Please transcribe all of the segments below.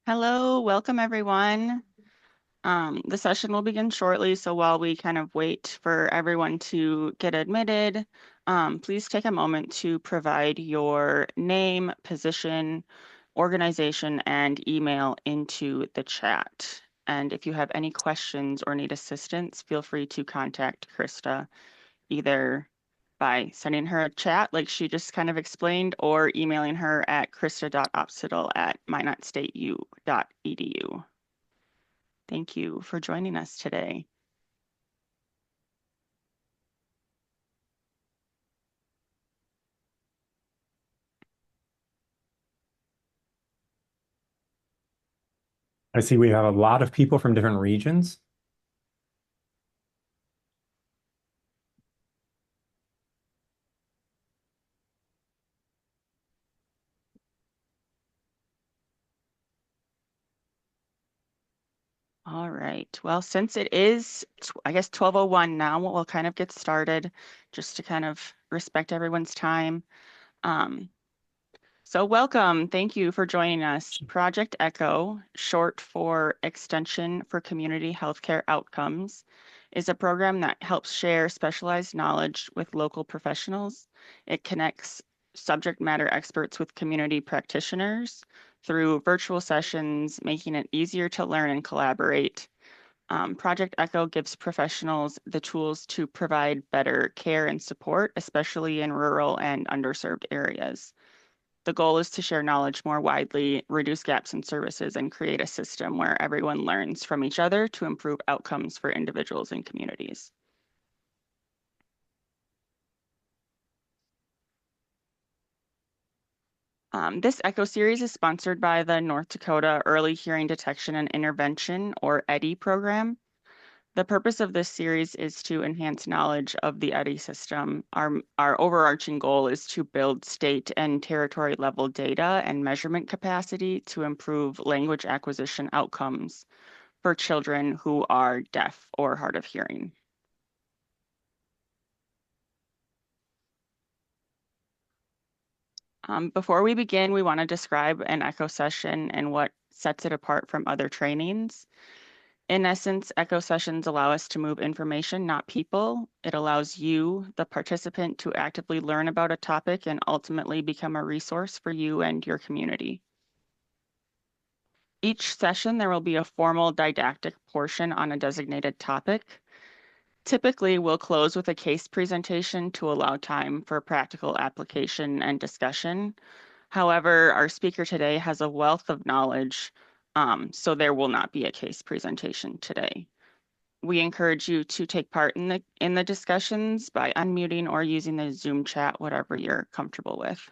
Hello, welcome everyone. The session will begin shortly, so while we kind of wait for everyone to get admitted, please take a moment to provide your name, position, organization, and email into the chat. And if you have any questions or need assistance, feel free to contact Krista either by sending her a chat like she just kind of explained or emailing her at krista.opsital@minotstateu.edu. Thank you for joining us today. I see we have a lot of people from different regions. All right. Well, since it is, I guess, 12:01 now, we'll kind of get started just to kind of respect everyone's time. Um, So welcome. Thank you for joining us. Project ECHO, short for Extension for Community Healthcare Outcomes, is a program that helps share specialized knowledge with local professionals. It connects subject matter experts with community practitioners through virtual sessions, making it easier to learn and collaborate. Project ECHO gives professionals the tools to provide better care and support, especially in rural and underserved areas. The goal is to share knowledge more widely, reduce gaps in services, and create a system where everyone learns from each other to improve outcomes for individuals and communities. This ECHO series is sponsored by the North Dakota Early Hearing Detection and Intervention, or EHDI program. The purpose of this series is to enhance knowledge of the EHDI system. Our overarching goal is to build state and territory level data and measurement capacity to improve language acquisition outcomes for children who are deaf or hard of hearing. Before we begin, we want to describe an ECHO session and what sets it apart from other trainings. In essence, ECHO sessions allow us to move information, not people. It allows you, the participant, to actively learn about a topic and ultimately become a resource for you and your community. Each session, there will be a formal didactic portion on a designated topic. Typically, we'll close with a case presentation to allow time for practical application and discussion. However, our speaker today has a wealth of knowledge, so there will not be a case presentation today. We encourage you to take part in the discussions by unmuting or using the Zoom chat, whatever you're comfortable with.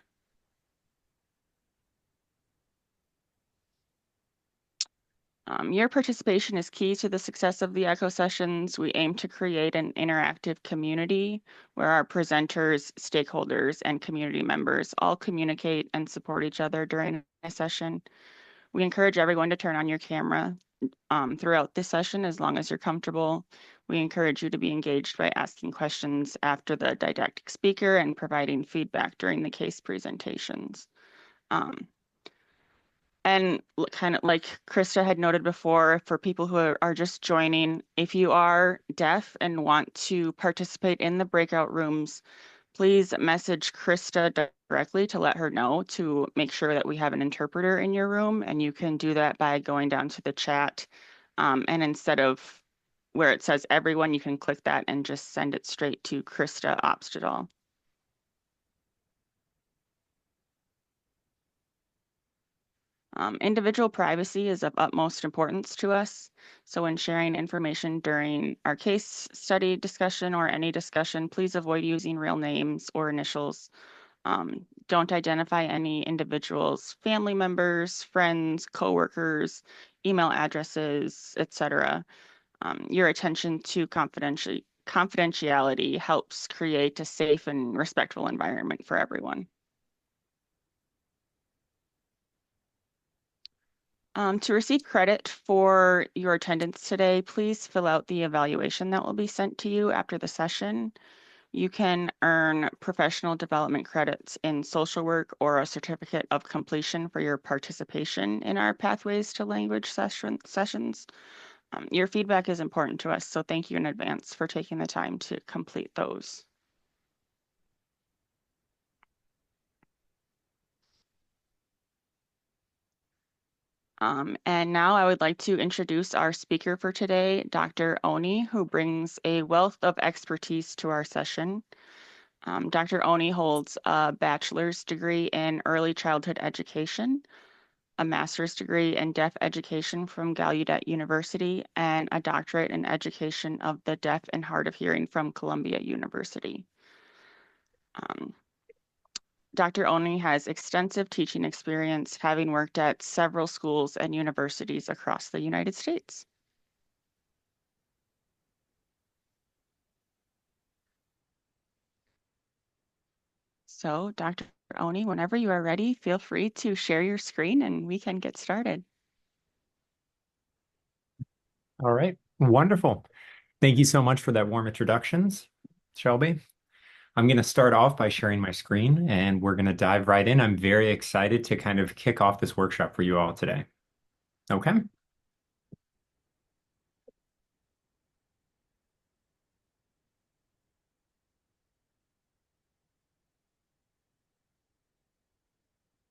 Your participation is key to the success of the ECHO sessions. We aim to create an interactive community where our presenters, stakeholders, and community members all communicate and support each other during a session. We encourage everyone to turn on your camera throughout this session as long as you're comfortable. We encourage you to be engaged by asking questions after the didactic speaker and providing feedback during the case presentations. And kind of like Krista had noted before, for people who are just joining, if you are deaf and want to participate in the breakout rooms, please message Krista directly to let her know to make sure that we have an interpreter in your room. And you can do that by going down to the chat. And instead of where it says everyone, you can click that and just send it straight to Krista Opstedal. Individual privacy is of utmost importance to us. So when sharing information during our case study discussion or any discussion, please avoid using real names or initials. Don't identify any individuals, family members, friends, coworkers, email addresses, etc. Your attention to confidentiality helps create a safe and respectful environment for everyone. To receive credit for your attendance today, please fill out the evaluation that will be sent to you after the session. you can earn professional development credits in social work or a certificate of completion for your participation in our Pathways to Language sessions. Your feedback is important to us, so thank you in advance for taking the time to complete those. And now I would like to introduce our speaker for today, Dr. Oni, who brings a wealth of expertise to our session. Dr. Oni holds a bachelor's degree in early childhood education, a master's degree in deaf education from Gallaudet University, and a doctorate in education of the deaf and hard of hearing from Columbia University. Dr. Oni has extensive teaching experience, having worked at several schools and universities across the United States. So, Dr. Oni, whenever you are ready, feel free to share your screen and we can get started. All right, wonderful. Thank you so much for that warm introductions, Shelby. I'm going to start off by sharing my screen and we're going to dive right in. I'm very excited to kind of kick off this workshop for you all today. Okay.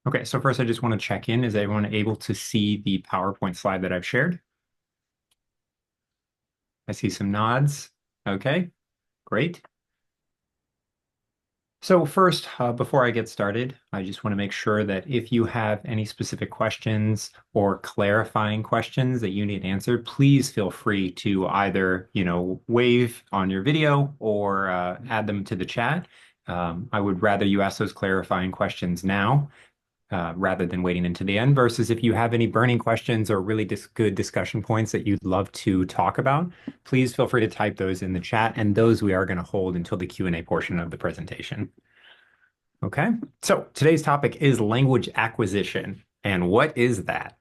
Okay, so first I just want to check in. Is everyone able to see the PowerPoint slide that I've shared? I see some nods. Okay, great. So first, before I get started, I just want to make sure that if you have any specific questions or clarifying questions that you need answered, please feel free to either, wave on your video or add them to the chat. I would rather you ask those clarifying questions now rather than waiting into the end, versus if you have any burning questions or really good discussion points that you'd love to talk about, please feel free to type those in the chat, and those we are going to hold until the Q&A portion of the presentation. Okay, so today's topic is language acquisition. And what is that?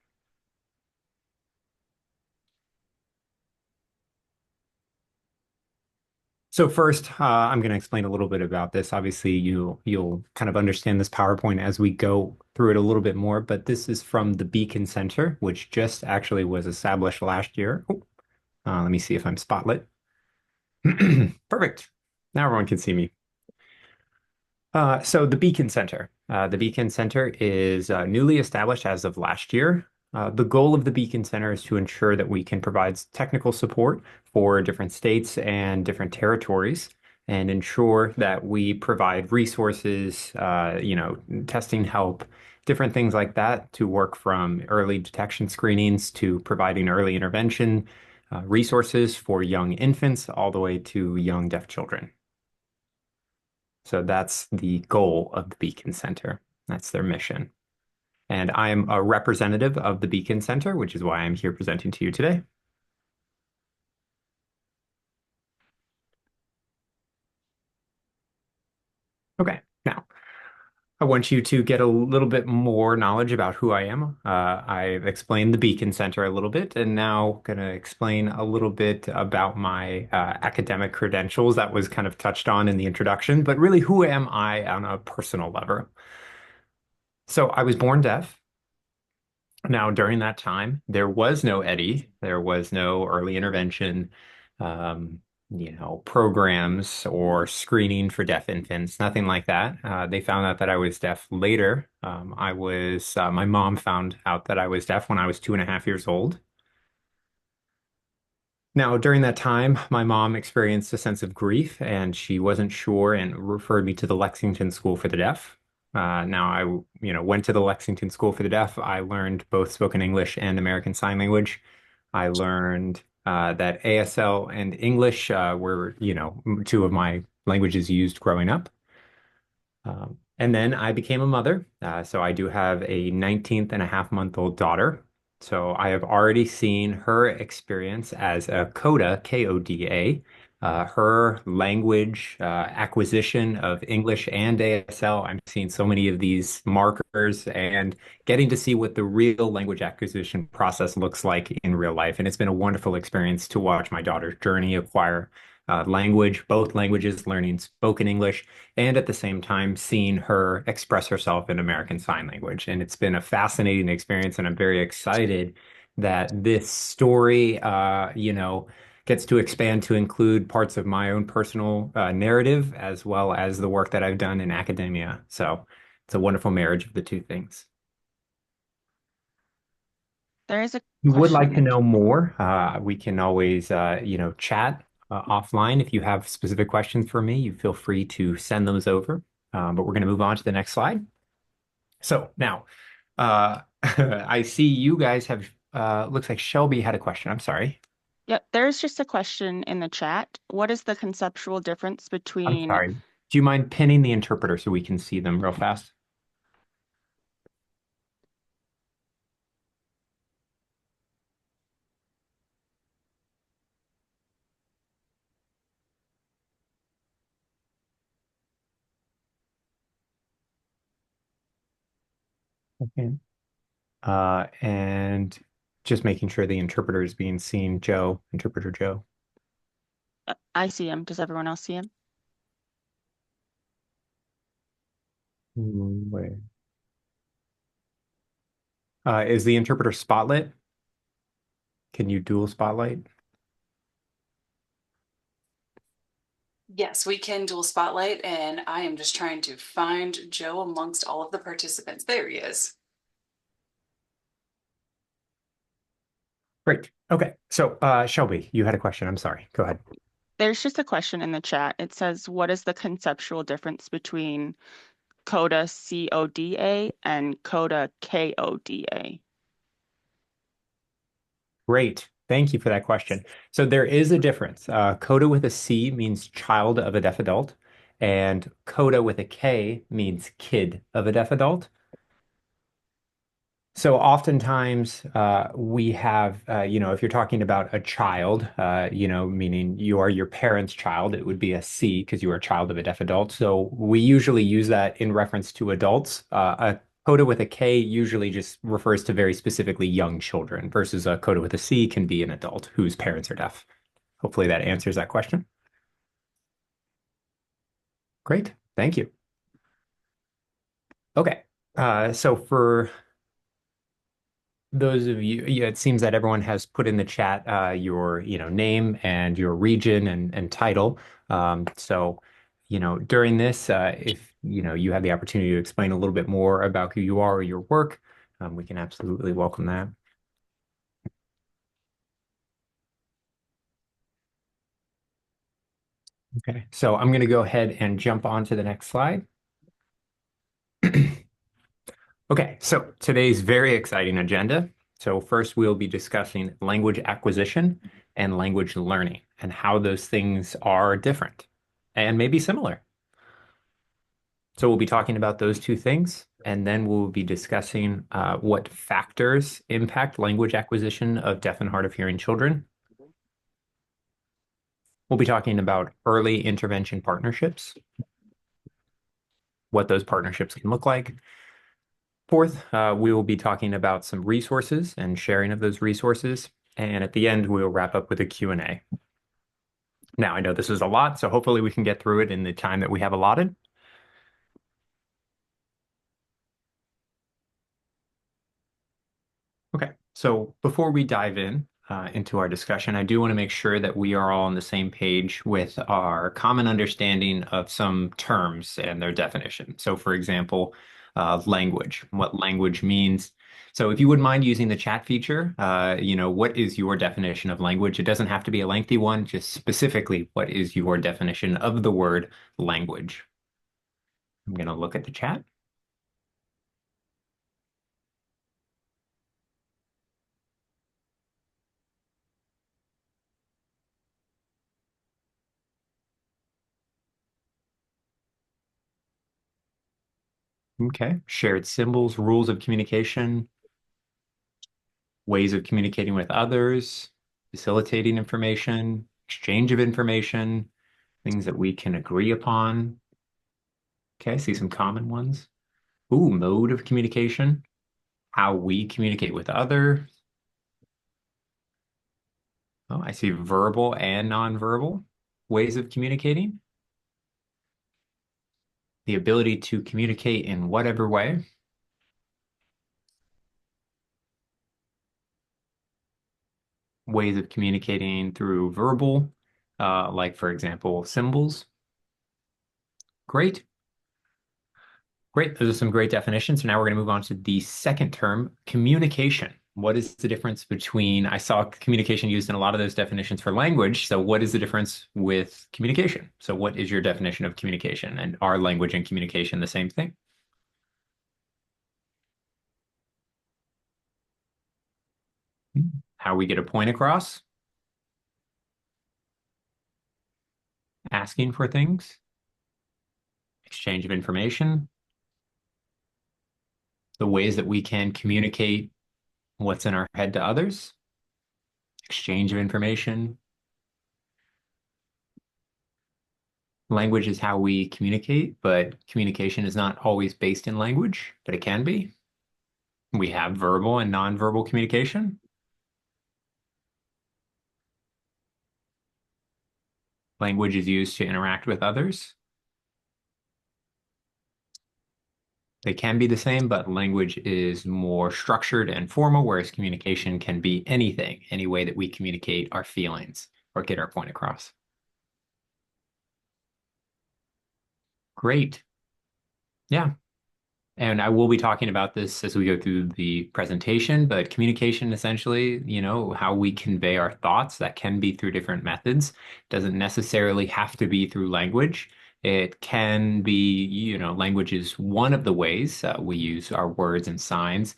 So first, I'm going to explain a little bit about this. Obviously, you'll kind of understand this PowerPoint as we go through it a little bit more, but this is from the Beacon Center, which just actually was established last year. Let me see if I'm spotlit. Perfect. Now everyone can see me. So the Beacon Center. The Beacon Center is newly established as of last year. The goal of the Beacon Center is to ensure that we can provide technical support for different states and different territories and ensure that we provide resources, testing help, different things like that to work from early detection screenings to providing early intervention resources for young infants all the way to young deaf children. So that's the goal of the Beacon Center. That's their mission. And I'm a representative of the Beacon Center, which is why I'm here presenting to you today. Okay, now I want you to get a little bit more knowledge about who I am. I've explained the Beacon Center a little bit, and now going to explain a little bit about my academic credentials that was kind of touched on in the introduction, but really who am I on a personal level? So I was born deaf. Now, during that time, there was no EHDI, there was no early intervention, um, programs or screening for deaf infants, nothing like that. They found out that I was deaf later. My mom found out that I was deaf when I was 2.5 years old. Now, during that time, my mom experienced a sense of grief and she wasn't sure and referred me to the Lexington School for the Deaf. Now I, went to the Lexington School for the Deaf. I learned both spoken English and American Sign Language. I learned that ASL and English were, two of my languages used growing up. And then I became a mother. So I do have a 19-and-a-half-month-old daughter. So I have already seen her experience as a CODA, K-O-D-A, her language acquisition of English and ASL. I'm seeing so many of these markers and getting to see what the real language acquisition process looks like in real life. And it's been a wonderful experience to watch my daughter's journey, acquire language, both languages, learning spoken English, and at the same time seeing her express herself in American Sign Language. And it's been a fascinating experience, and I'm very excited that this story, gets to expand to include parts of my own personal narrative as well as the work that I've done in academia. So it's a wonderful marriage of the two things. There is a You would question like in to the know more, we can always, chat offline. If you have specific questions for me, you feel free to send those over. But we're going to move on to the next slide. So now, I see you guys have, looks like Shelby had a question. I'm sorry. Yep, there's just a question in the chat. What is the conceptual difference I'm between, sorry. Do you mind pinning the interpreter so we can see them real fast? Okay. And just making sure the interpreter is being seen, Joe, interpreter Joe. I see him. Does everyone else see him? Wait. Is the interpreter spotlit? Can you dual spotlight? Yes, we can dual spotlight, and I am just trying to find Joe amongst all of the participants. There he is. Great. Okay. So, Shelby, you had a question. I'm sorry. Go ahead. There's just a question in the chat. It says, what is the conceptual difference between CODA CODA and CODA KODA? Great. Thank you for that question. So there is a difference. CODA with a C means child of a deaf adult, and CODA with a K means kid of a deaf adult. So oftentimes we have, if you're talking about a child, meaning you are your parent's child, it would be a C because you are a child of a deaf adult. So we usually use that in reference to adults. A coda with a K usually just refers to very specifically young children versus a coda with a C can be an adult whose parents are deaf. Hopefully that answers that question. Great. Thank you. Okay. So for those of you, yeah, it seems that everyone has put in the chat your, name and your region and title. During this, if you have the opportunity to explain a little bit more about who you are or your work, we can absolutely welcome that. Okay, so I'm going to go ahead and jump on to the next slide. Okay, so today's very exciting agenda. So first we'll be discussing language acquisition and language learning and how those things are different and maybe similar. So we'll be talking about those two things, and then we'll be discussing what factors impact language acquisition of deaf and hard of hearing children. We'll be talking about early intervention partnerships, what those partnerships can look like. Fourth, we will be talking about some resources and sharing of those resources. And at the end, we'll wrap up with a Q&A. Now, I know this is a lot, so hopefully we can get through it in the time that we have allotted. Okay, so before we dive in into our discussion, I do want to make sure that we are all on the same page with our common understanding of some terms and their definition. So, for example, language, what language means. So, if you wouldn't mind using the chat feature, what is your definition of language? It doesn't have to be a lengthy one, just specifically, what is your definition of the word language? I'm going to look at the chat. Okay, shared symbols, rules of communication, ways of communicating with others, facilitating information, exchange of information, things that we can agree upon. Okay, I see some common ones. Ooh, mode of communication, how we communicate with others. Oh, I see verbal and nonverbal. ways of communicating, the ability to communicate in whatever way. Ways of communicating through verbal, like for example, symbols. Great. Great. Those are some great definitions. So now we're going to move on to the second term, communication. What is the difference between, I saw communication used in a lot of those definitions for language. So what is the difference with communication? So what is your definition of communication? And are language and communication the same thing? How we get a point across, asking for things, exchange of information, the ways that we can communicate what's in our head to others, exchange of information. Language is how we communicate, but communication is not always based in language, but it can be. We have verbal and nonverbal communication. Language is used to interact with others. They can be the same, but language is more structured and formal, whereas communication can be anything, any way that we communicate our feelings or get our point across. Great. Yeah. And I will be talking about this as we go through the presentation, but communication essentially, how we convey our thoughts, that can be through different methods. Doesn't necessarily have to be through language. It can be, language is one of the ways we use our words and signs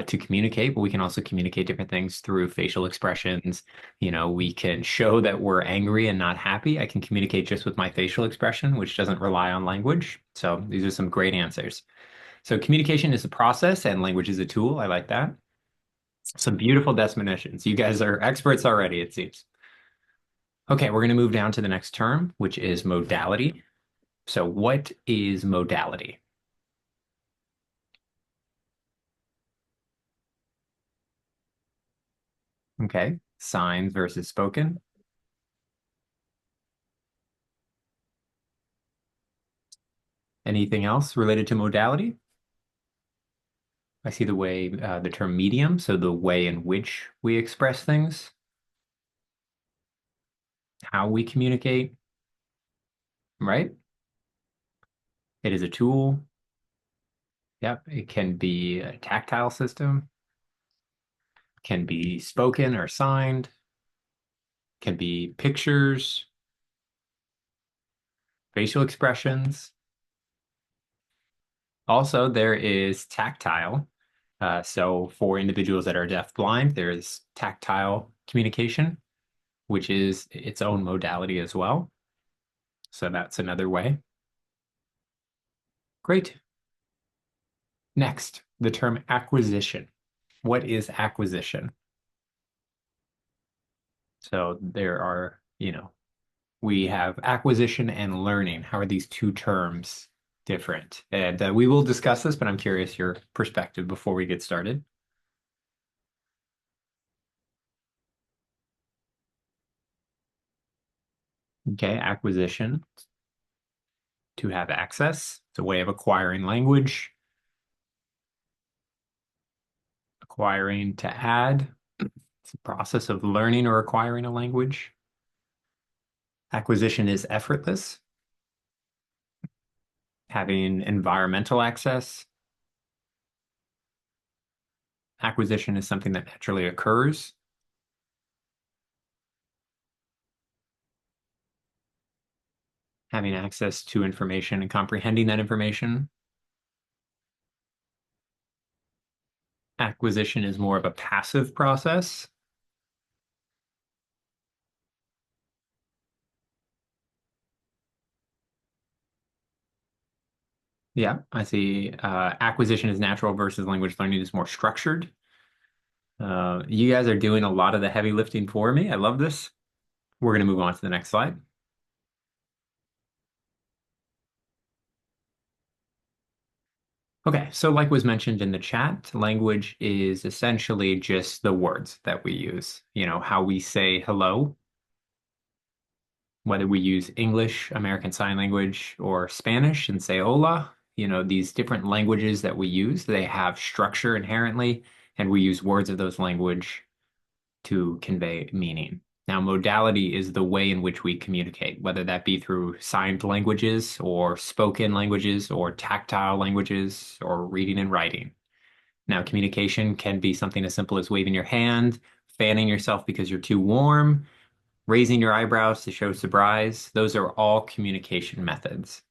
to communicate, but we can also communicate different things through facial expressions. We can show that we're angry and not happy. I can communicate just with my facial expression, which doesn't rely on language. So these are some great answers. So communication is a process and language is a tool. I like that. Some beautiful definitions. You guys are experts already, it seems. Okay, we're going to move down to the next term, which is modality. So what is modality? Okay, signs versus spoken. Anything else related to modality? I see the way, the term medium, so the way in which we express things, how we communicate, right? It is a tool. Yep, it can be a tactile system, can be spoken or signed, can be pictures, facial expressions. Also, there is tactile. So for individuals that are deaf-blind, there's tactile communication, which is its own modality as well. So that's another way. Great. Next, the term acquisition. What is acquisition? So there are, we have acquisition and learning. How are these two terms different? And we will discuss this, but I'm curious your perspective before we get started. Okay, acquisition, to have access. It's a way of acquiring language. Acquiring to add. It's a process of learning or acquiring a language. Acquisition is effortless. Having environmental access. Acquisition is something that naturally occurs. Having access to information and comprehending that information. Acquisition is more of a passive process. Yeah, I see. Acquisition is natural versus language learning is more structured. You guys are doing a lot of the heavy lifting for me. I love this. We're going to move on to the next slide. Okay, so like was mentioned in the chat, language is essentially just the words that we use. How we say hello, whether we use English, American Sign Language, or Spanish and say hola, these different languages that we use, they have structure inherently, and we use words of those language to convey meaning. Now, modality is the way in which we communicate, whether that be through signed languages or spoken languages or tactile languages or reading and writing. Now, communication can be something as simple as waving your hand, fanning yourself because you're too warm, raising your eyebrows to show surprise. Those are all communication methods.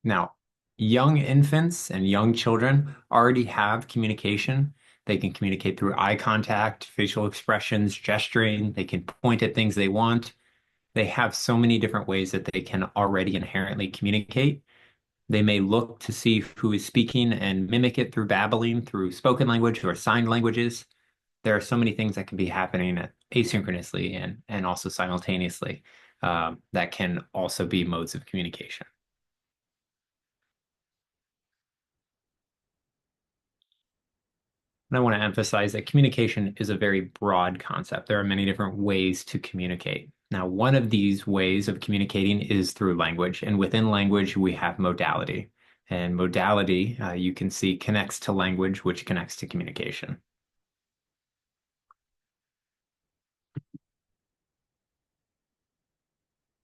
Now, young infants and young children already have communication. They can communicate through eye contact, facial expressions, gesturing. They can point at things they want. They have so many different ways that they can already inherently communicate. They may look to see who is speaking and mimic it through babbling, through spoken language or signed languages. There are so many things that can be happening asynchronously and also simultaneously that can also be modes of communication. And I want to emphasize that communication is a very broad concept. There are many different ways to communicate. Now, one of these ways of communicating is through language. And within language, we have modality. And modality, you can see, connects to language, which connects to communication.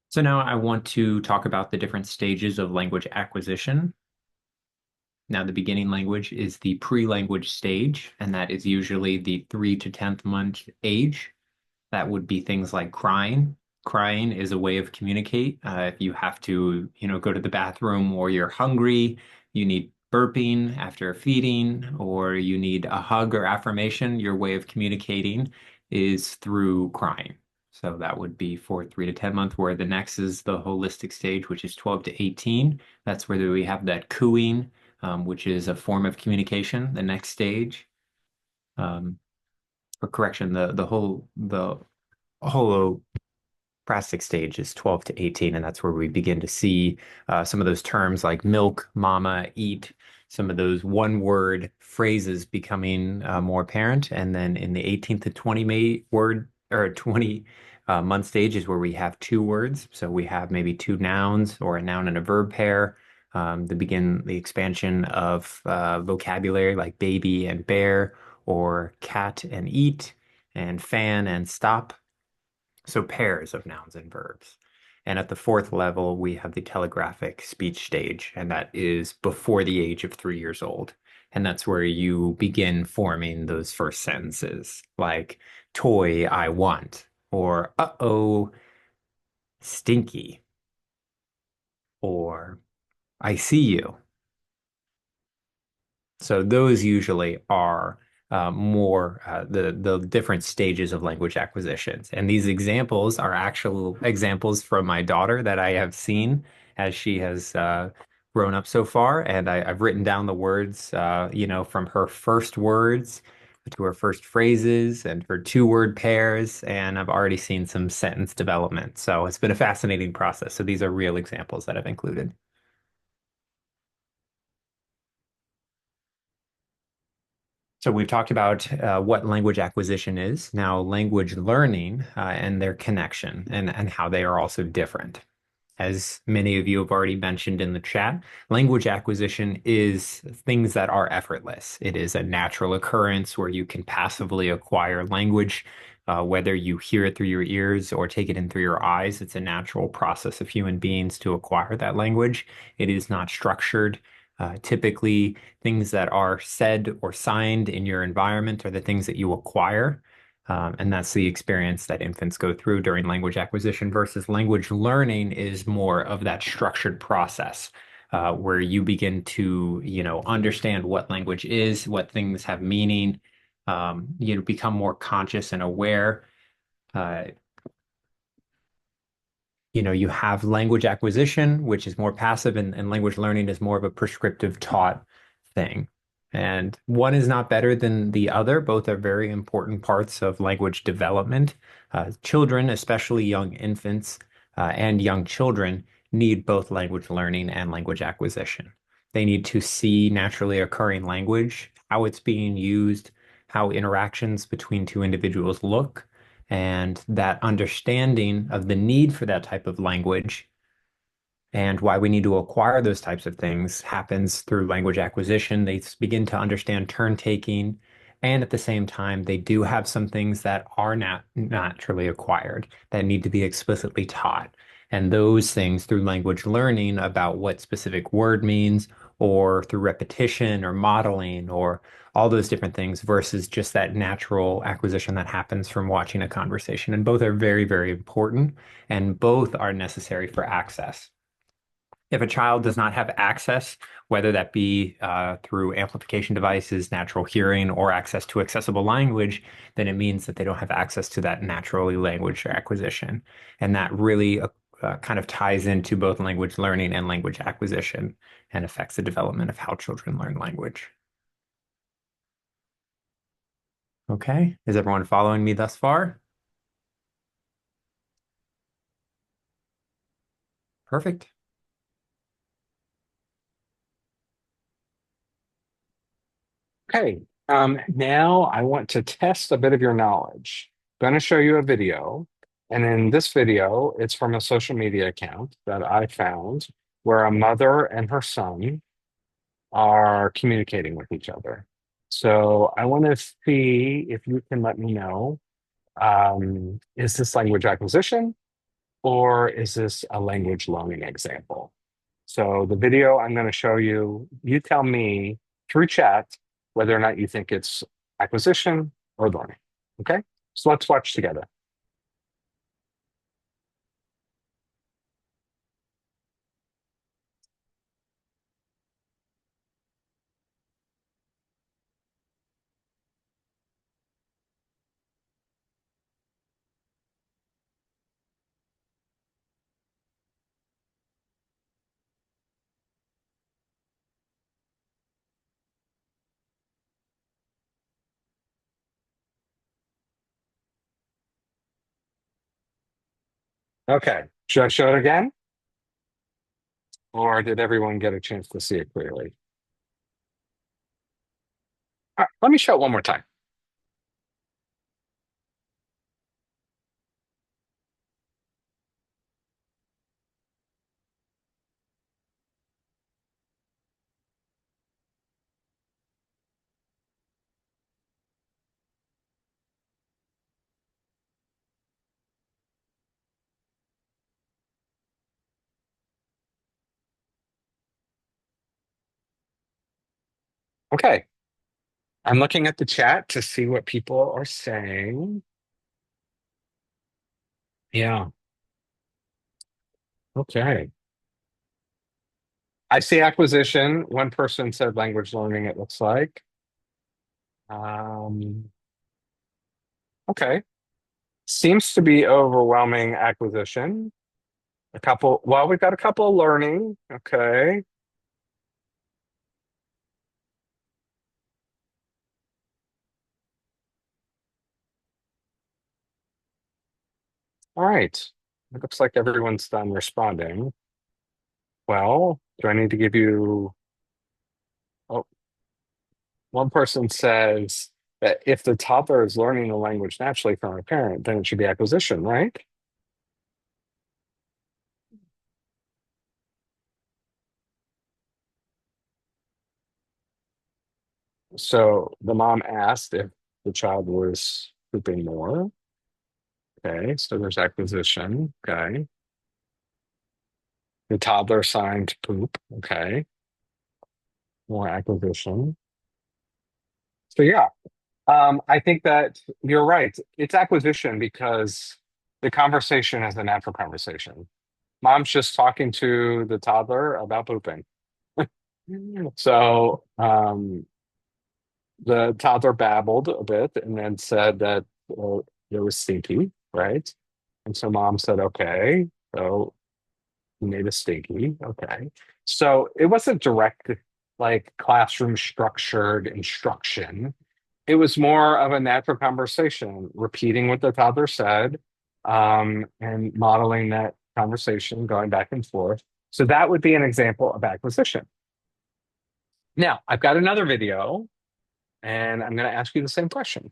So now I want to talk about the different stages of language acquisition. Now, the beginning language is the pre-language stage, and that is usually the 3 to 10th month age. That would be things like crying. Crying is a way of communicate. If you have to, go to the bathroom or you're hungry, you need burping after feeding, or you need a hug or affirmation, your way of communicating is through crying. So that would be for 3 to 10 months, where the next is the holistic stage, which is 12 to 18. That's where we have that cooing, which is a form of communication, the next stage. Or correction, the holoprastic stage is 12 to 18, and that's where we begin to see some of those terms like milk, mama, eat, some of those one-word phrases becoming more apparent. And then in the 18th to 20 word or 20 month stage is where we have two words. So we have maybe two nouns or a noun and a verb pair. The expansion of vocabulary like baby and bear, or cat and eat, and fan and stop. So pairs of nouns and verbs. And at the fourth level, we have the telegraphic speech stage, and that is before the age of 3 years old. And that's where you begin forming those first sentences, like toy, I want, or uh-oh, stinky, or I see you. So those usually are more the different stages of language acquisitions. And these examples are actual examples from my daughter that I have seen as she has grown up so far. And I've written down the words, from her first words to her first phrases and her two-word pairs. And I've already seen some sentence development. So it's been a fascinating process. So these are real examples that I've included. So we've talked about what language acquisition is, now language learning and their connection and how they are also different. As many of you have already mentioned in the chat, language acquisition is things that are effortless. It is a natural occurrence where you can passively acquire language, whether you hear it through your ears or take it in through your eyes. It's a natural process of human beings to acquire that language. It is not structured. Typically, things that are said or signed in your environment are the things that you acquire. And that's the experience that infants go through during language acquisition versus language learning is more of that structured process where you begin to, understand what language is, what things have meaning. You become more conscious and aware. Uh, you have language acquisition, which is more passive, and language learning is more of a prescriptive taught thing. And one is not better than the other. Both are very important parts of language development. Children, especially young infants and young children, need both language learning and language acquisition. They need to see naturally occurring language, how it's being used, how interactions between two individuals look, and that understanding of the need for that type of language and why we need to acquire those types of things happens through language acquisition. They begin to understand turn taking, and at the same time, they do have some things that are not naturally acquired that need to be explicitly taught. And those things through language learning about what specific word means, or through repetition or modeling, or all those different things versus just that natural acquisition that happens from watching a conversation. And both are very, very important, and both are necessary for access. If a child does not have access, whether that be through amplification devices, natural hearing, or access to accessible language, then it means that they don't have access to that naturally language acquisition. And that really kind of ties into both language learning and language acquisition and affects the development of how children learn language. Okay, is everyone following me thus far? Perfect. Okay, now I want to test a bit of your knowledge. I'm going to show you a video, and in this video, it's from a social media account that I found where a mother and her son are communicating with each other. So I want to see if you can let me know, is this language acquisition or is this a language learning example? So the video I'm going to show you, you tell me through chat whether or not you think it's acquisition or learning. Okay? So let's watch together. Okay. Should I show it again? Or did everyone get a chance to see it clearly? All right, let me show it one more time. Okay. I'm looking at the chat to see what people are saying. Yeah. Okay. I see acquisition. One person said language learning, it looks like. Um, okay. Seems to be overwhelming acquisition. A couple, well, we've got a couple learning. Okay. All right. It looks like everyone's done responding. Well, do I need to give you, oh, one person says that if the toddler is learning the language naturally from a parent, then it should be acquisition, right? So the mom asked if the child was pooping more. Okay, so there's acquisition. Okay. The toddler signed poop. Okay. More acquisition. So yeah, I think that you're right. It's acquisition because the conversation is a natural conversation. Mom's just talking to the toddler about pooping. So the toddler babbled a bit and then said that it was stinky, right? And so mom said, okay. So he made a stinky. Okay. So it wasn't direct, like classroom structured instruction. It was more of a natural conversation, repeating what the toddler said, and modeling that conversation, going back and forth. So that would be an example of acquisition. Now, I've got another video, and I'm going to ask you the same question.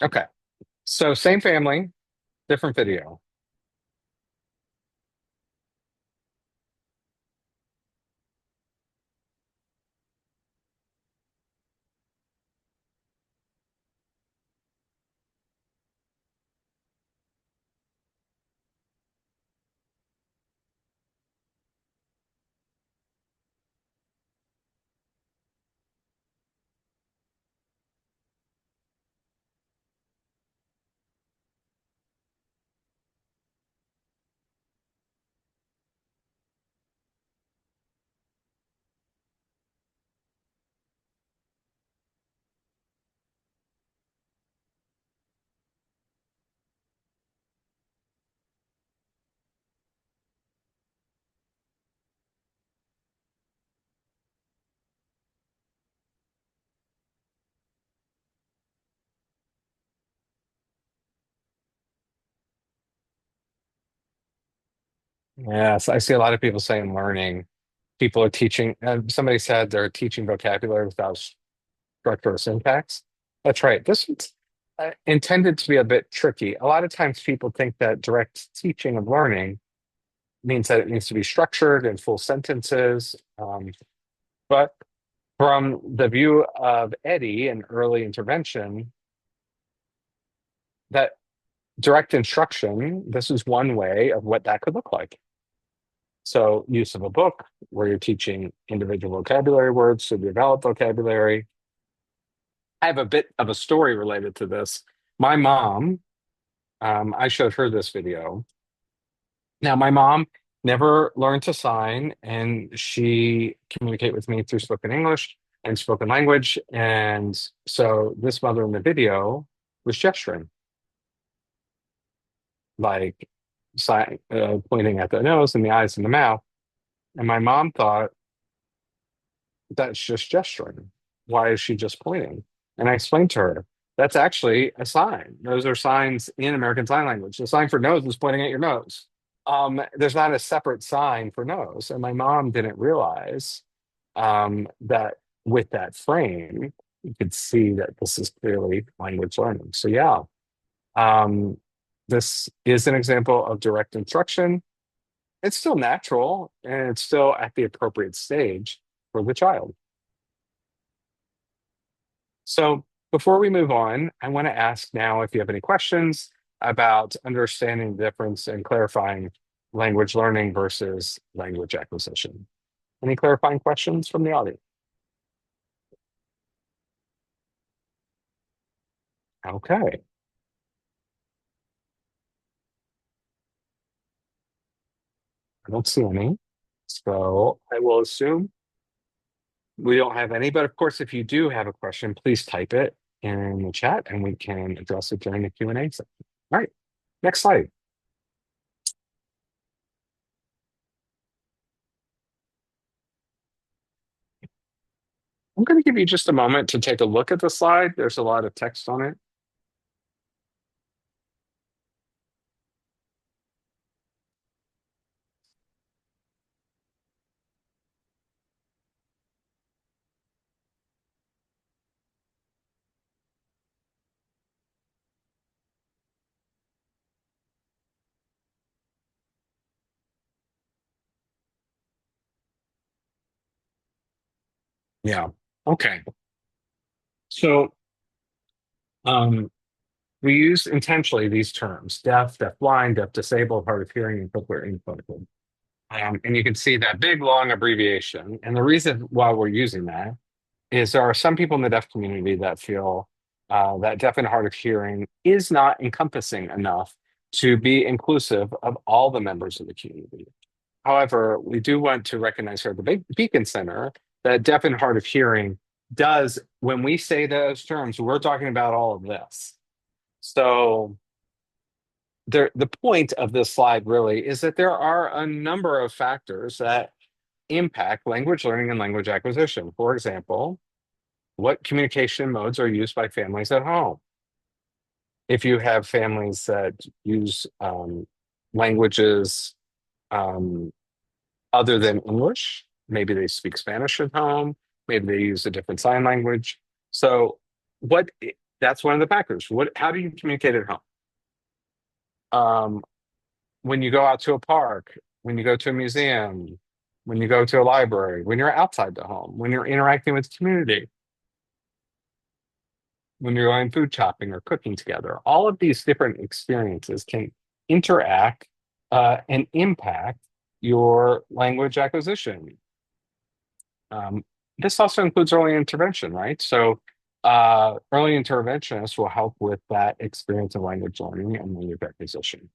Okay, so same family, different video. Yes, I see a lot of people saying learning. People are teaching, somebody said they're teaching vocabulary without structure or syntax. That's right. This one's intended to be a bit tricky. A lot of times people think that direct teaching of learning means that it needs to be structured in full sentences. But from the view of Eddie and early intervention, that direct instruction, this is one way of what that could look like. So, use of a book where you're teaching individual vocabulary words to develop vocabulary. I have a bit of a story related to this. My mom, I showed her this video. Now, my mom never learned to sign, and she communicated with me through spoken English and spoken language. And so, this mother in the video was gesturing, like pointing at the nose and the eyes and the mouth. And my mom thought, that's just gesturing. Why is she just pointing? And I explained to her, that's actually a sign. Those are signs in American Sign Language. The sign for nose is pointing at your nose. There's not a separate sign for nose. And my mom didn't realize that with that frame, you could see that this is clearly language learning. So yeah, this is an example of direct instruction. It's still natural and it's still at the appropriate stage for the child. So before we move on, I want to ask now if you have any questions about understanding the difference and clarifying language learning versus language acquisition. Any clarifying questions from the audience? Okay. I don't see any. So I will assume we don't have any, but of course, if you do have a question, please type it in the chat and we can address it during the Q&A section. All right, next slide. I'm going to give you just a moment to take a look at the slide. There's a lot of text on it. Yeah. Okay. So um, we use intentionally these terms: deaf, deaf-blind, deaf-disabled, hard of hearing, and cochlear implanted. And you can see that big, long abbreviation. And the reason why we're using that is there are some people in the deaf community that feel that deaf and hard of hearing is not encompassing enough to be inclusive of all the members of the community. However, we do want to recognize here at the Beacon Center that deaf and hard of hearing does, when we say those terms, we're talking about all of this. So the point of this slide really is that there are a number of factors that impact language learning and language acquisition. For example, what communication modes are used by families at home? If you have families that use languages other than English, maybe they speak Spanish at home, maybe they use a different sign language. So what that's one of the factors. How do you communicate at home? When you go out to a park, when you go to a museum, when you go to a library, when you're outside the home, when you're interacting with the community, when you're going food shopping or cooking together, all of these different experiences can interact and impact your language acquisition. This also includes early intervention, right? So early interventionists will help with that experience of language learning and language acquisition.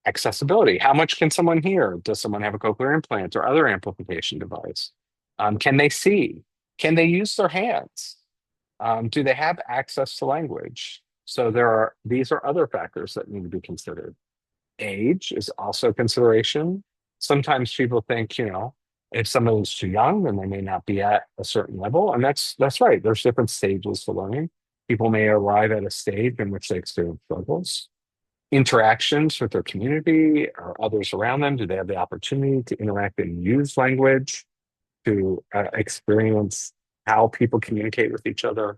Accessibility. How much can someone hear? Does someone have a cochlear implant or other amplification device? Can they see? Can they use their hands? Do they have access to language? So these are other factors that need to be considered. Age is also a consideration. Sometimes people think, if someone is too young, then they may not be at a certain level. And that's right. There's different stages to learning. People may arrive at a stage in which they experience struggles. Interactions with their community or others around them. Do they have the opportunity to interact and use language, to experience how people communicate with each other?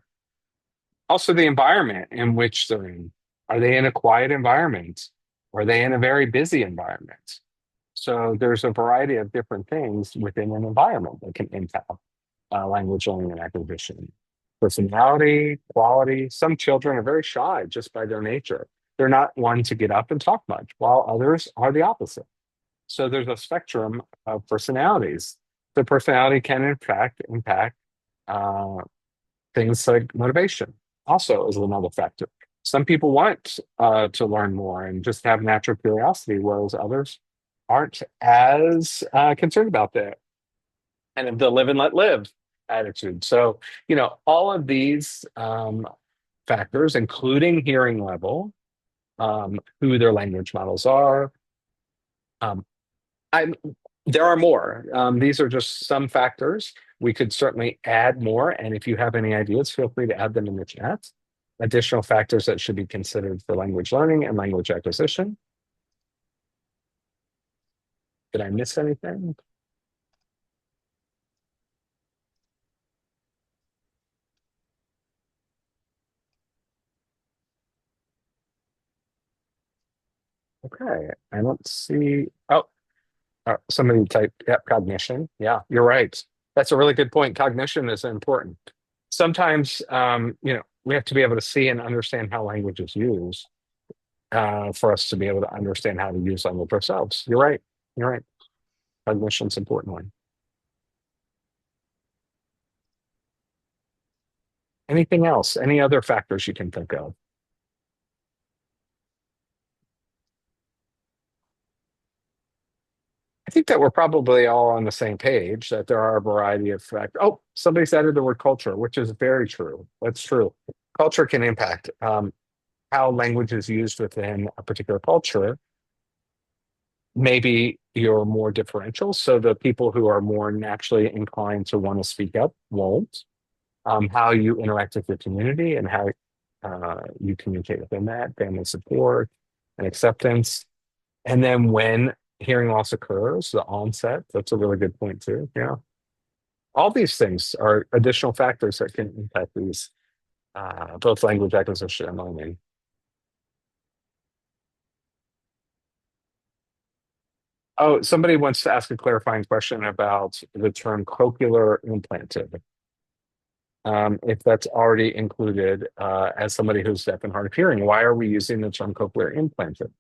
Also, the environment in which they're in. Are they in a quiet environment? Or are they in a very busy environment? So there's a variety of different things within an environment that can impact language learning and acquisition. Personality, quality. Some children are very shy just by their nature. They're not one to get up and talk much, while others are the opposite. So there's a spectrum of personalities. The personality can in fact impact things like motivation. Also is another factor. Some people want to learn more and just have natural curiosity, whereas others aren't as concerned about that and have the live and let live attitude. So, all of these factors, including hearing level, who their language models are. There are more. These are just some factors. We could certainly add more. And if you have any ideas, feel free to add them in the chat. Additional factors that should be considered for language learning and language acquisition. Did I miss anything? Okay, I don't see. Oh, somebody typed, yep, cognition. Yeah, you're right. That's a really good point. Cognition is important. Sometimes, we have to be able to see and understand how language is used for us to be able to understand how to use language ourselves. You're right. You're right. Cognition's an important one. Anything else? Any other factors you can think of? I think that we're probably all on the same page, that there are a variety of factors. Oh, somebody's added the word culture, which is very true. That's true. Culture can impact how language is used within a particular culture. Maybe you're more differential, so the people who are more naturally inclined to want to speak up won't. How you interact with your community and how you communicate within that, family support and acceptance. And then when hearing loss occurs, the onset, that's a really good point too. Yeah. All these things are additional factors that can impact these, both language acquisition and learning. Oh, somebody wants to ask a clarifying question about the term cochlear implanted. If that's already included as somebody who's deaf and hard of hearing, why are we using the term cochlear implanted?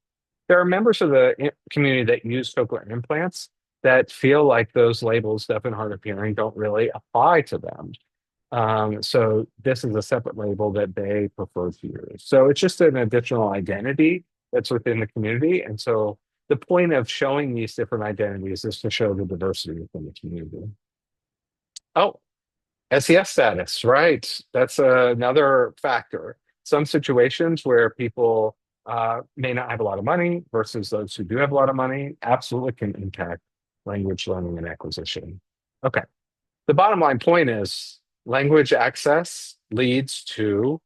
There are members of the community that use cochlear implants that feel like those labels, deaf and hard of hearing, don't really apply to them. So this is a separate label that they prefer to use. So it's just an additional identity that's within the community. And so the point of showing these different identities is to show the diversity within the community. Oh, SES status, right? That's another factor. Some situations where people may not have a lot of money versus those who do have a lot of money absolutely can impact language learning and acquisition. Okay. The bottom line point is language access leads to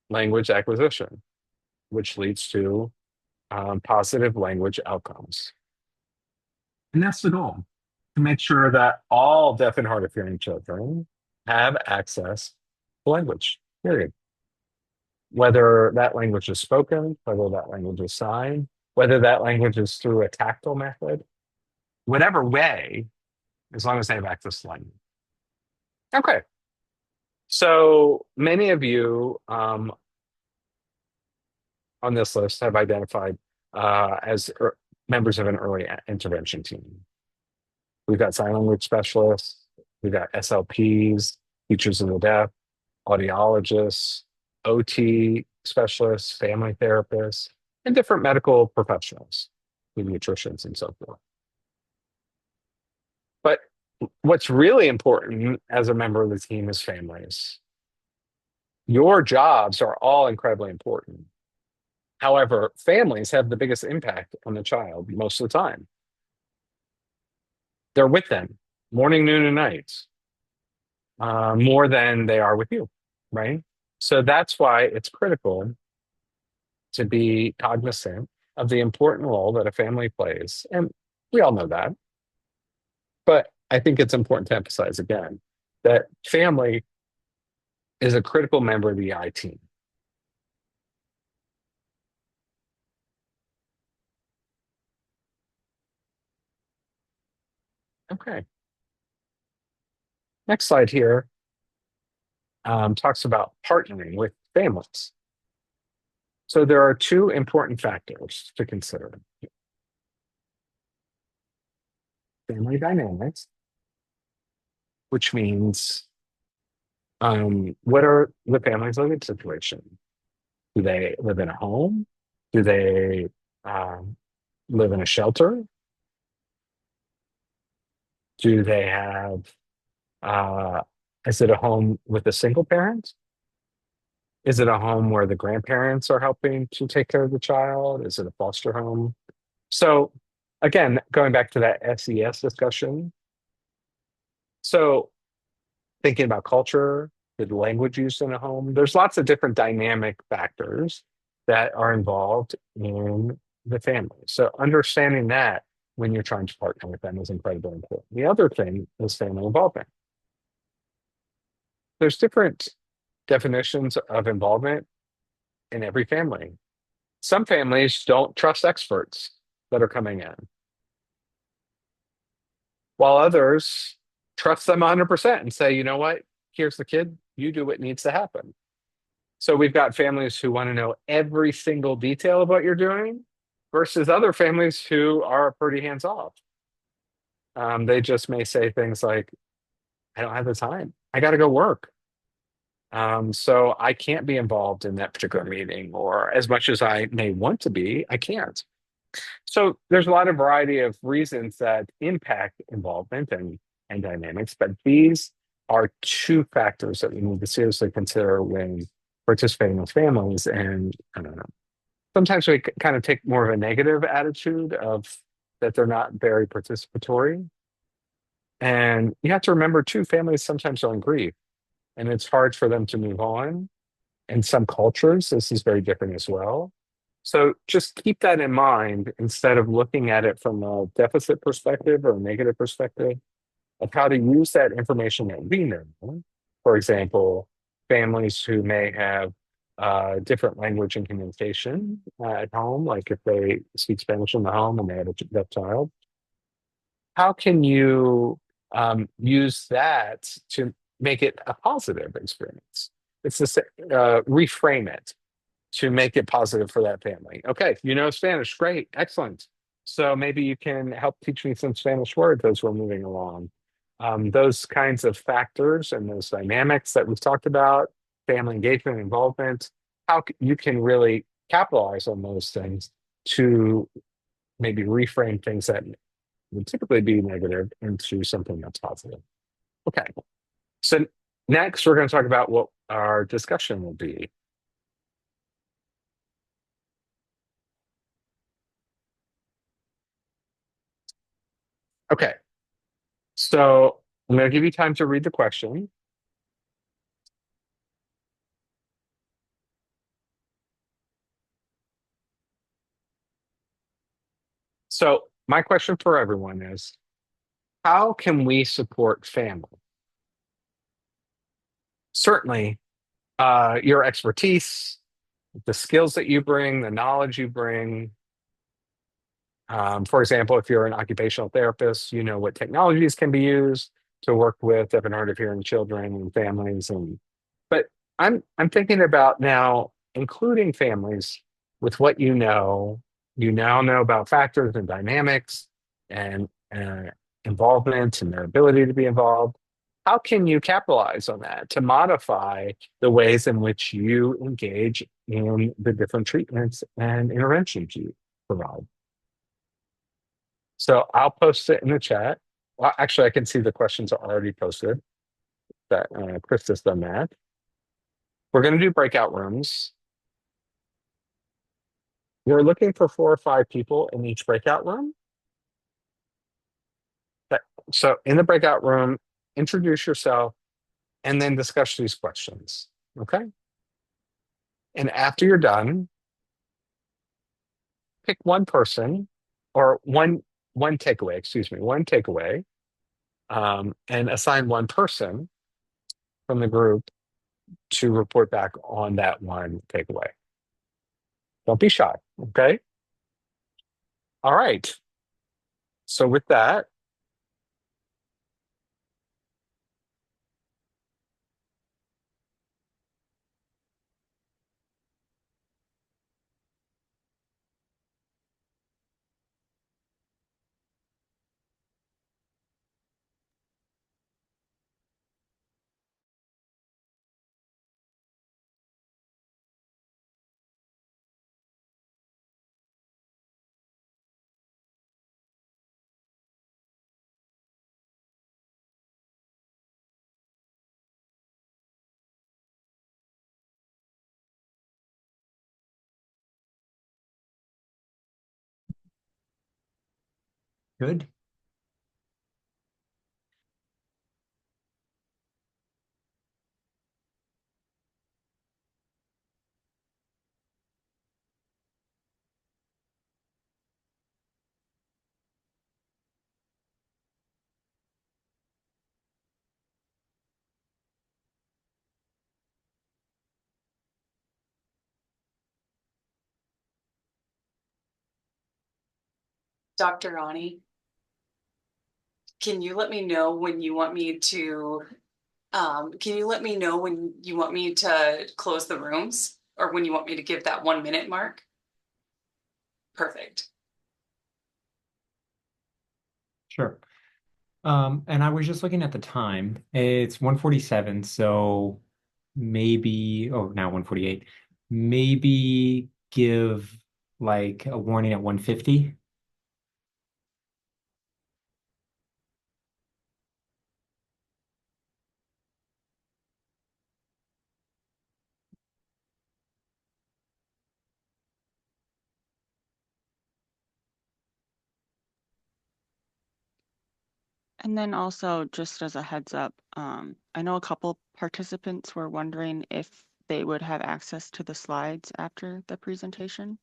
language acquisition, which leads to positive language outcomes. And that's the goal, to make sure that all deaf and hard of hearing children have access to language, period. Whether that language is spoken, whether that language is signed, whether that language is through a tactile method, whatever way, as long as they have access to language. Okay. So many of you on this list have identified as members of an early intervention team. We've got sign language specialists, we've got SLPs, teachers of the deaf, audiologists, OT specialists, family therapists, and different medical professionals, pediatricians and so forth. But what's really important as a member of the team is families. Your jobs are all incredibly important. However, families have the biggest impact on the child most of the time. They're with them morning, noon, and night, more than they are with you, right? So that's why it's critical to be cognizant of the important role that a family plays. And we all know that. But I think it's important to emphasize again that family is a critical member of the I team. Okay. Next slide here talks about partnering with families. So there are two important factors to consider. Family dynamics, which means what are the family's living situation? Do they live in a home? Do they live in a shelter? Do they have, is it a home with a single parent? Is it a home where the grandparents are helping to take care of the child? Is it a foster home? So again, going back to that SES discussion. So thinking about culture, the language used in a home, there's lots of different dynamic factors that are involved in the family. So understanding that when you're trying to partner with them is incredibly important. The other thing is family involvement. There's different definitions of involvement in every family. Some families don't trust experts that are coming in, while others trust them 100% and say, you know what, here's the kid, you do what needs to happen. So we've got families who want to know every single detail of what you're doing versus other families who are pretty hands off. They just may say things like, I don't have the time. I got to go work. So I can't be involved in that particular meeting, or as much as I may want to be, I can't. So there's a lot of variety of reasons that impact involvement and dynamics, but these are two factors that we need to seriously consider when participating with families. And I don't know, sometimes we kind of take more of a negative attitude of that they're not very participatory. And you have to remember too, families sometimes are in grief and it's hard for them to move on. In some cultures, this is very different as well. So just keep that in mind instead of looking at it from a deficit perspective or a negative perspective of how to use that information that we know. For example, families who may have different language and communication at home, like if they speak Spanish in the home and they have a deaf child, how can you use that to make it a positive experience? It's to reframe it to make it positive for that family. Okay, you know Spanish, great, excellent. So maybe you can help teach me some Spanish words as we're moving along. Those kinds of factors and those dynamics that we've talked about, family engagement, involvement, how you can really capitalize on those things to maybe reframe things that would typically be negative into something that's positive. Okay, so next we're going to talk about what our discussion will be. Okay, so I'm going to give you time to read the question. So my question for everyone is, how can we support family? Certainly, your expertise, the skills that you bring, the knowledge you bring. For example, if you're an occupational therapist, you know what technologies can be used to work with deaf and hard of hearing children and families. But I'm thinking about now including families with what you now know about factors and dynamics and involvement and their ability to be involved. How can you capitalize on that to modify the ways in which you engage in the different treatments and interventions you provide? So I'll post it in the chat. Well, actually, I can see the questions are already posted. That Chris has done that. We're going to do breakout rooms. We're looking for 4 or 5 people in each breakout room. So in the breakout room, introduce yourself and then discuss these questions. Okay. And after you're done, pick one person or one takeaway, excuse me, one takeaway, and assign one person from the group to report back on that one takeaway. Don't be shy. Okay. All right. So with that, Good. Dr. Ronnie, can you let me know when you want me to, can you let me know when you want me to close the rooms or when you want me to give that 1 minute mark? Perfect. Sure. And I was just looking at the time. It's 1:47, so maybe, oh, now 1:48. Maybe give like a warning at 1:50. And then also, just as a heads up, I know a couple participants were wondering if they would have access to the slides after the presentation.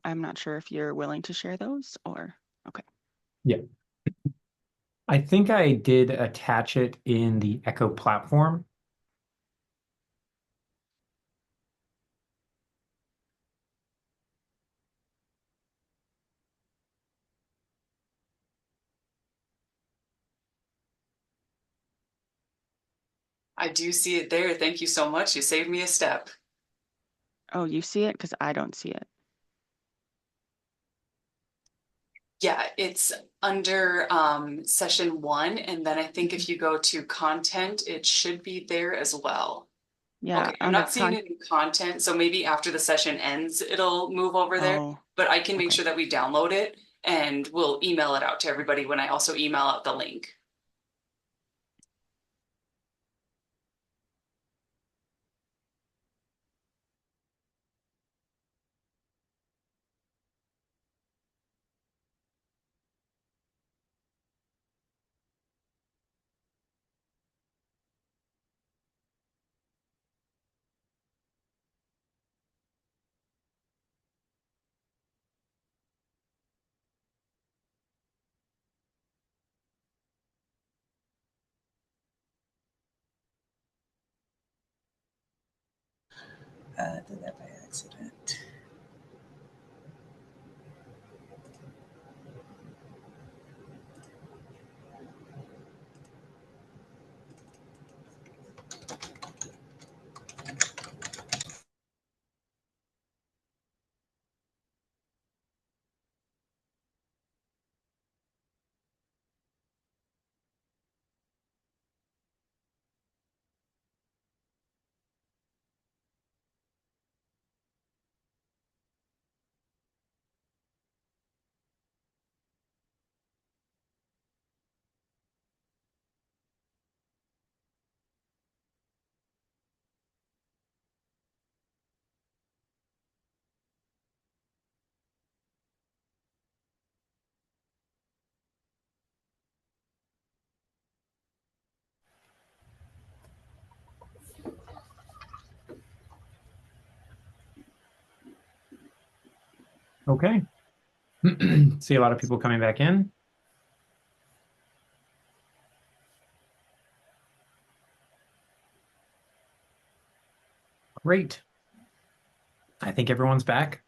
I'm not sure if you're willing to share those or, okay. Yeah. I think I did attach it in the Echo platform. I do see it there. Thank you so much. You saved me a step. Oh, you see it? Because I don't see it. Yeah, it's under session 1. And then I think if you go to content, it should be there as well. Yeah, Okay, I'm under not seeing it in content, so maybe after the session ends, it'll move over there. oh, But I can make okay. sure that we download it and we'll email it out to everybody when I also email out the link. Did that by accident. Okay. See a lot of people coming back in. Great. I think everyone's back.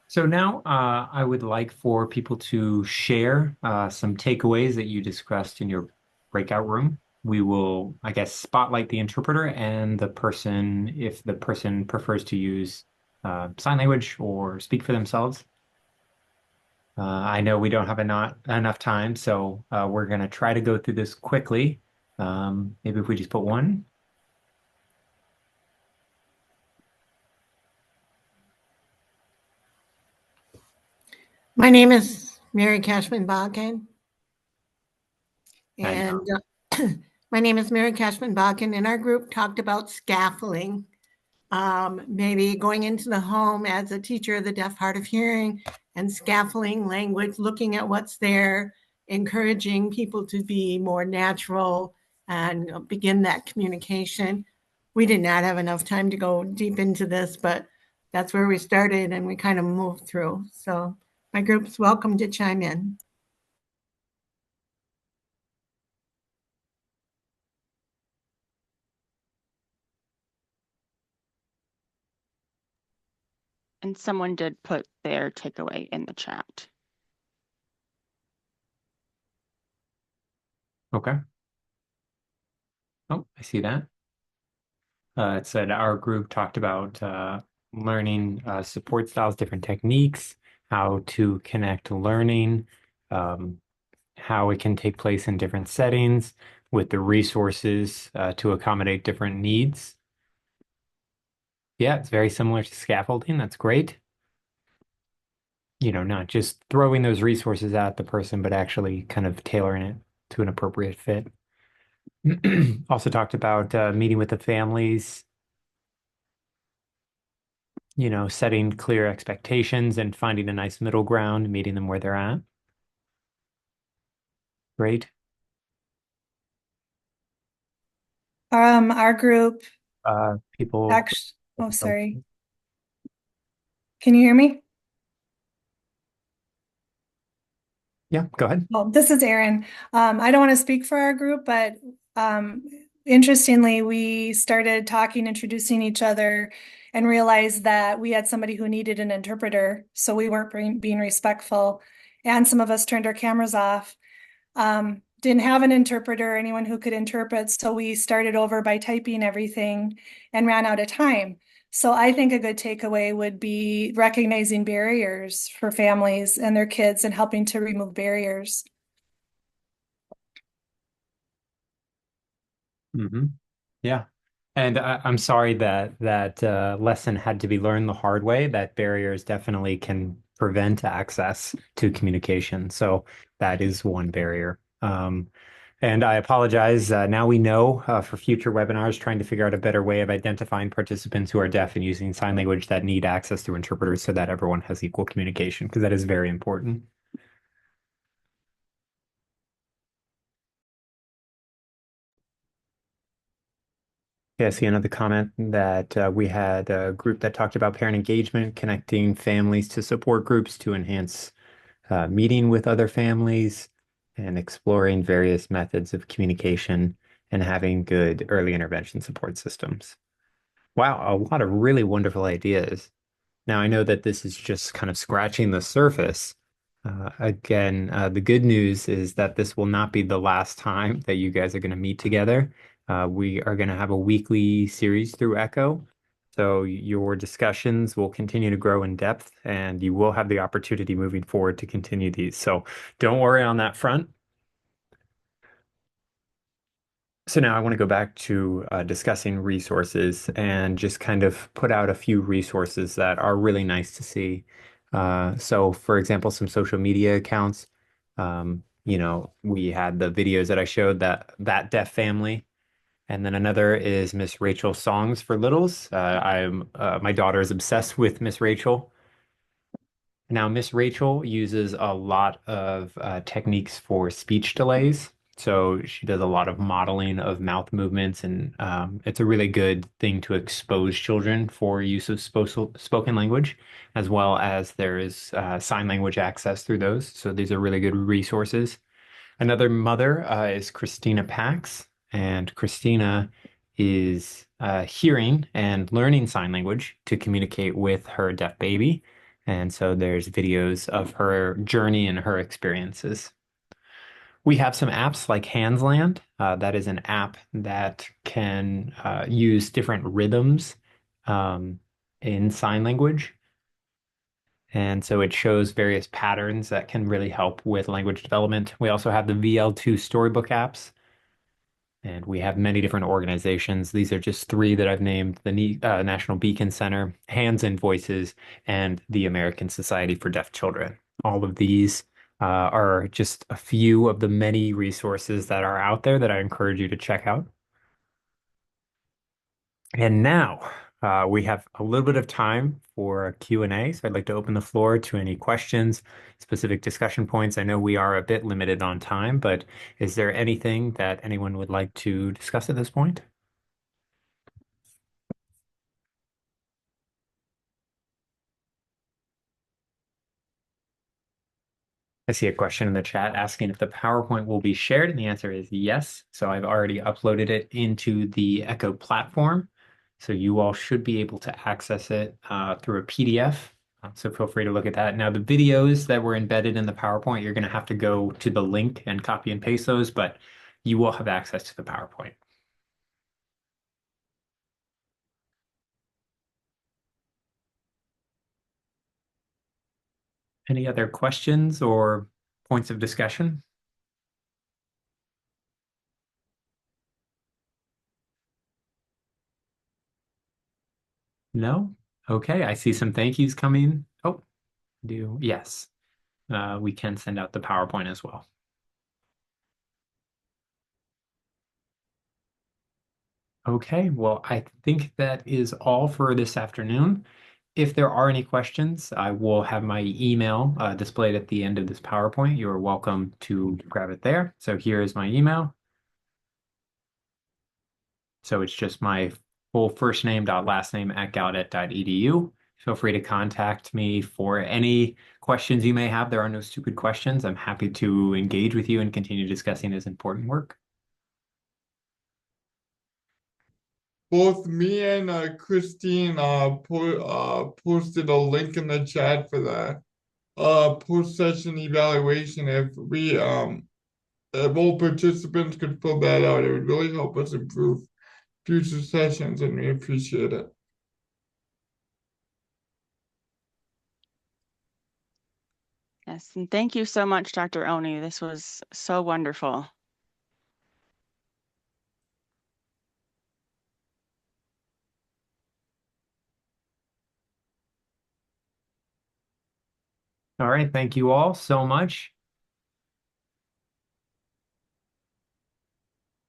So now I would like for people to share some takeaways that you discussed in your breakout room. We will, I guess, spotlight the interpreter and the person, if the person prefers to use sign language or speak for themselves. I know we don't have enough time, so we're going to try to go through this quickly. Maybe if we just put one. My name is Mary Cashman-Balkin, And and my name is Mary Cashman-Balkin, and our group talked about scaffolding, maybe going into the home as a teacher of the deaf, hard of hearing, and scaffolding language, looking at what's there, encouraging people to be more natural and begin that communication. We did not have enough time to go deep into this, but that's where we started, and we kind of moved through. So my group's welcome to chime in. And someone did put their takeaway in the chat. okay. Oh, I see that. It said our group talked about learning support styles, different techniques, how to connect learning, how it can take place in different settings with the resources to accommodate different needs. Yeah, it's very similar to scaffolding. That's great. You know, not just throwing those resources at the person, but actually kind of tailoring it to an appropriate fit. Also talked about meeting with the families, you know, setting clear expectations and finding a nice middle ground, meeting them where they're at. Great. Our group People. actually, oh, sorry. Can you hear me? Yeah, go ahead. Well, this is Erin. I don't want to speak for our group, but interestingly, we started talking, introducing each other, and realized that we had somebody who needed an interpreter, so we weren't being respectful. And some of us turned our cameras off. Didn't have an interpreter or anyone who could interpret, so we started over by typing everything and ran out of time. So I think a good takeaway would be recognizing barriers for families and their kids and helping to remove barriers. Yeah. And I'm sorry that lesson had to be learned the hard way, that barriers definitely can prevent access to communication. So that is one barrier. And I apologize. Now we know for future webinars, trying to figure out a better way of identifying participants who are deaf and using sign language that need access to interpreters so that everyone has equal communication, because that is very important. Yeah, I see another comment that we had a group that talked about parent engagement, connecting families to support groups to enhance meeting with other families and exploring various methods of communication and having good early intervention support systems. Wow, a lot of really wonderful ideas. Now, I know that this is just kind of scratching the surface. The good news is that this will not be the last time that you guys are going to meet together. We are going to have a weekly series through Echo. So your discussions will continue to grow in depth, and you will have the opportunity moving forward to continue these. So don't worry on that front. So now I want to go back to discussing resources and just kind of put out a few resources that are really nice to see. So, for example, some social media accounts. We had the videos that I showed that deaf family, and then another is Miss Rachel Songs for Littles. My daughter is obsessed with Miss Rachel. Now, Miss Rachel uses a lot of techniques for speech delays. So she does a lot of modeling of mouth movements, and it's a really good thing to expose children for use of spoken language, as well as there is sign language access through those. So these are really good resources. Another mother is Christina Pax, and Christina is hearing and learning sign language to communicate with her deaf baby. And so there's videos of her journey and her experiences. We have some apps like Handsland. That is an app that can use different rhythms in sign language. And so it shows various patterns that can really help with language development. We also have the VL2 storybook apps, and we have many different organizations. These are just three that I've named: the National Beacon Center, Hands and Voices, and the American Society for Deaf Children. All of these are just a few of the many resources that are out there that I encourage you to check out. And now we have a little bit of time for Q&A. So I'd like to open the floor to any questions, specific discussion points. I know we are a bit limited on time, but is there anything that anyone would like to discuss at this point? I see a question in the chat asking if the PowerPoint will be shared, and the answer is yes. So I've already uploaded it into the Echo platform. So you all should be able to access it through a PDF. So feel free to look at that. Now, the videos that were embedded in the PowerPoint, you're going to have to go to the link and copy and paste those, but you will have access to the PowerPoint. Any other questions or points of discussion? No? Okay, I see some thank yous coming. Oh, yes. We can send out the PowerPoint as well. Okay, well, I think that is all for this afternoon. If there are any questions, I will have my email displayed at the end of this PowerPoint. You're welcome to grab it there. So here is my email. So it's just my full first name dot last name at gallaudet.edu. Feel free to contact me for any questions you may have. There are no stupid questions. I'm happy to engage with you and continue discussing this important work. Both me and Christine posted a link in the chat for that post-session evaluation. If all participants could fill that out, it would really help us improve future sessions, and we appreciate it. Yes, and thank you so much, Dr. Oni. This was so wonderful. All right, thank you all so much.